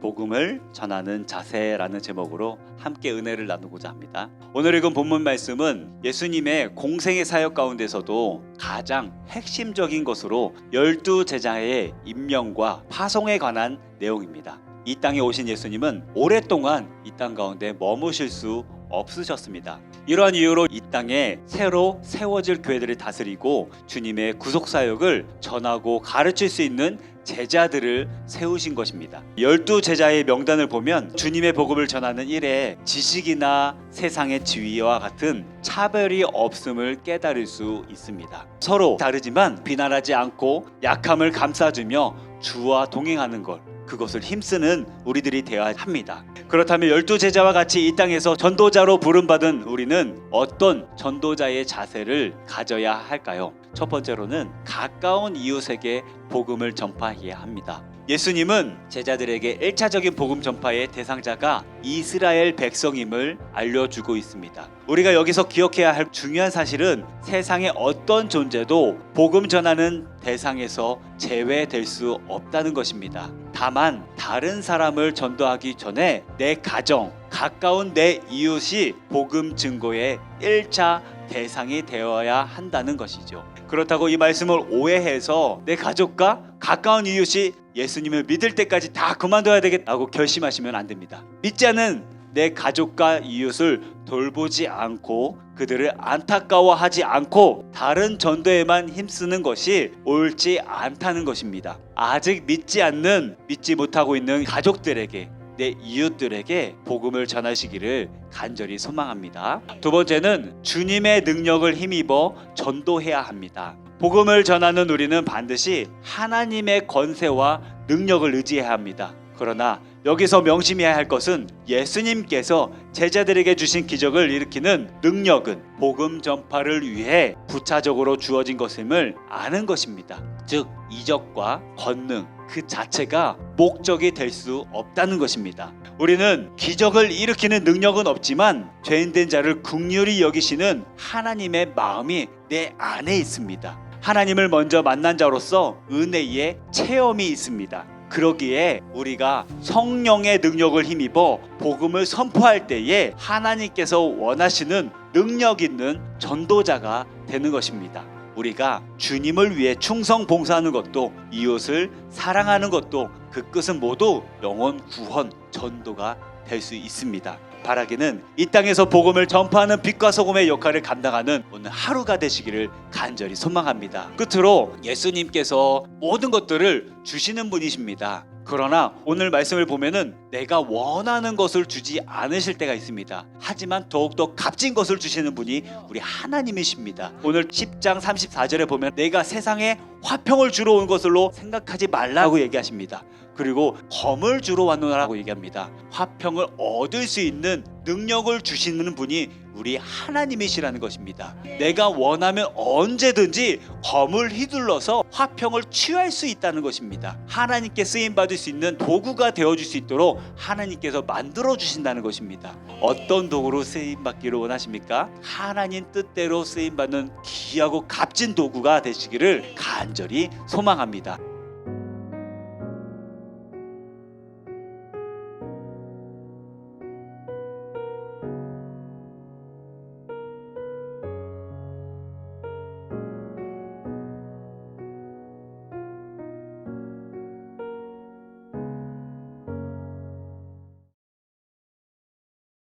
복음을 전하는 자세라는 제목으로 함께 은혜를 나누고자 합니다. 오늘 읽은 본문 말씀은 예수님의 공생의 사역 가운데서도 가장 핵심적인 것으로 12제자의 임명과 파송에 관한 내용입니다. 이 땅에 오신 예수님은 오랫동안 이 땅 가운데 머무실 수 없으셨습니다. 이러한 이유로 이 땅에 새로 세워질 교회들을 다스리고 주님의 구속사역을 전하고 가르칠 수 있는 제자들을 세우신 것입니다. 12제자의 명단을 보면 주님의 복음을 전하는 일에 지식이나 세상의 지위와 같은 차별이 없음을 깨달을 수 있습니다. 서로 다르지만 비난하지 않고 약함을 감싸주며 주와 동행하는 것, 그것을 힘쓰는 우리들이 되어야 합니다. 그렇다면 12제자와 같이 이 땅에서 전도자로 부름받은 우리는 어떤 전도자의 자세를 가져야 할까요? 첫 번째로는 가까운 이웃에게 복음을 전파해야 합니다. 예수님은 제자들에게 1차적인 복음 전파의 대상자가 이스라엘 백성임을 알려주고 있습니다. 우리가 여기서 기억해야 할 중요한 사실은 세상의 어떤 존재도 복음 전하는 대상에서 제외될 수 없다는 것입니다. 다만 다른 사람을 전도하기 전에 내 가정, 가까운 내 이웃이 복음 증거의 1차 대상이 되어야 한다는 것이죠. 그렇다고 이 말씀을 오해해서 내 가족과 가까운 이웃이 예수님을 믿을 때까지 다 그만둬야 되겠다고 결심하시면 안 됩니다. 믿지 않은 내 가족과 이웃을 돌보지 않고 그들을 안타까워하지 않고 다른 전도에만 힘쓰는 것이 옳지 않다는 것입니다. 아직 믿지 못하고 있는 가족들에게, 내 이웃들에게 복음을 전하시기를 간절히 소망합니다. 두 번째는 주님의 능력을 힘입어 전도해야 합니다. 복음을 전하는 우리는 반드시 하나님의 권세와 능력을 의지해야 합니다. 그러나 여기서 명심해야 할 것은 예수님께서 제자들에게 주신 기적을 일으키는 능력은 복음 전파를 위해 부차적으로 주어진 것임을 아는 것입니다. 즉 이적과 권능 그 자체가 목적이 될 수 없다는 것입니다. 우리는 기적을 일으키는 능력은 없지만 죄인된 자를 긍휼히 여기시는 하나님의 마음이 내 안에 있습니다. 하나님을 먼저 만난 자로서 은혜의 체험이 있습니다. 그러기에 우리가 성령의 능력을 힘입어 복음을 선포할 때에 하나님께서 원하시는 능력 있는 전도자가 되는 것입니다. 우리가 주님을 위해 충성 봉사하는 것도, 이웃을 사랑하는 것도 그 끝은 모두 영혼 구원, 전도가 될 수 있습니다. 바라기는 이 땅에서 복음을 전파하는 빛과 소금의 역할을 감당하는 오늘 하루가 되시기를 간절히 소망합니다. 끝으로 예수님께서 모든 것들을 주시는 분이십니다. 그러나 오늘 말씀을 보면은 내가 원하는 것을 주지 않으실 때가 있습니다. 하지만 더욱더 값진 것을 주시는 분이 우리 하나님이십니다. 오늘 10장 34절에 보면 내가 세상에 화평을 주러 온 것으로 생각하지 말라고 얘기하십니다. 그리고 검을 주러 왔노라고 얘기합니다. 화평을 얻을 수 있는 능력을 주시는 분이 우리 하나님이시라는 것입니다. 내가 원하면 언제든지 검을 휘둘러서 화평을 취할 수 있다는 것입니다. 하나님께 쓰임받을 수 있는 도구가 되어줄 수 있도록 하나님께서 만들어 주신다는 것입니다. 어떤 도구로 쓰임받기를 원하십니까? 하나님 뜻대로 쓰임받는 귀하고 값진 도구가 되시기를 간절히 소망합니다.